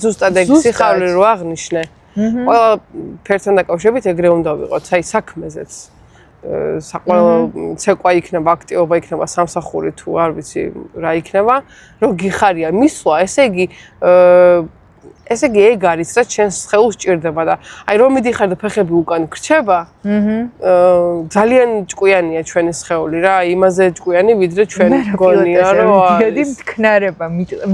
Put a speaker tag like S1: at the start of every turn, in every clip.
S1: ზუსტად ეგ სიხარული რო აღნიშნე. ყველა ფერთან დაკავშირებით ეგრე უნდა ვიყოთ, აი საქმეზეც. საყვალო ცეკვა იქნება, აქტივობა იქნება სამსახური თუ არ ვიცი რა იქნება, რომ გიხარია მისვლა, ესე იგი ეგ არის, რაც შენს სხეულს ჭირდება და აი რომ მიდიხარ და ფეხები უკან გრჩება, ძალიან ჭკვიანია ჩვენი სხეული რა, იმაზე ჭკვიანი ვიდრე ჩვენ გონია რომ
S2: მიდიოდი მტკნარება,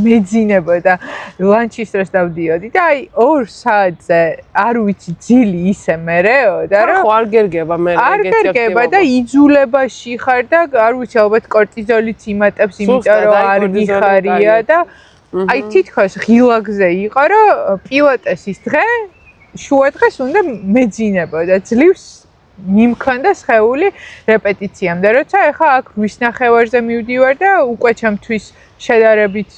S2: მეძინება და ლანჩის დროს დავდიოდი და აი 2 საათზე არ ვიცი ძილი ისე მერეო და რა
S1: ხო არ გერგება მე
S2: არ გერგება და იძულებაში ხარ და არ ვიცი ალბათ კორტიზოლიც იმატებს, იმიტომ რომ არ გიხარია და აი თითქოს ღილაკზე იყო რომ პილატესის დღე შუა დღეს უნდა მეძინება და ძლივს მიმქონდა სხეული რეპეტიციამდე როცა ეხა აქ 8 ნახევარზე მივდივარ და უკვე ჩემთვის შედარებით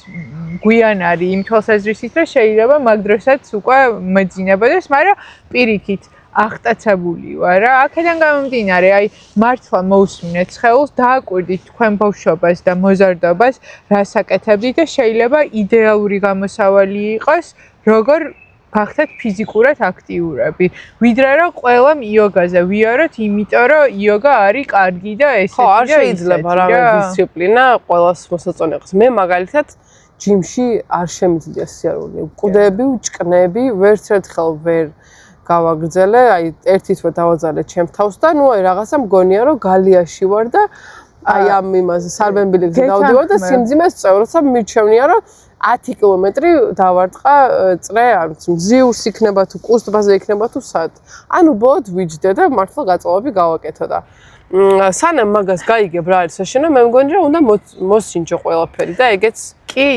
S2: გვიან არის იმ თვალსაზრისით რომ შეიძლება მაგ დროსაც უკვე მეძინებოდეს მაგრამ პირიქით აღტაცებული ვარ რა აქედან გამომდინარე აი მართლა მოусმინეთ სხეულს დააკვირდით თქვენ ბავშვობას და მოზარდობას რას აკეთებდით და შეიძლება იდეალური გამოსავალი იყოს როგორ გახდეთ ფიზიკურად აქტიურები ვიდრე რომ ყველამ იოგაზე ვიაროთ იმიტომ რომ იოგა არის კარგი და ესეთი
S1: ხო არ შეიძლება რამე დისციპლინა ყველას მოსაწონეყს მე მაგალითად ჯიმში არ შემიძლია სიარული მკვდები ვჭკნები ვერც ერთხელ ვერ გავაგრძელე, აი ერთი თვე დავაძალე ჩემ თავს და ნუ აი რაღაცა მგონია რომ გალიაში ვარ და აი ამ იმაზე სარბენბილებზე დავდივარ და სიმძიმეს წევროცა მირჩევნია რომ 10 კილომეტრი დავარტყა წრე, არ ვიცი, მზიურს იქნება თუ კუსტბაზე იქნება თუ სად. ანუ ბოდ ვიჯდე და მართლა გაწოლები გავაკეთო და სანამ მაგას გაიგებ რა არის საშენო, მე მგონი რომ უნდა მოსინჯო ყველაფერი და ეგეც
S2: კი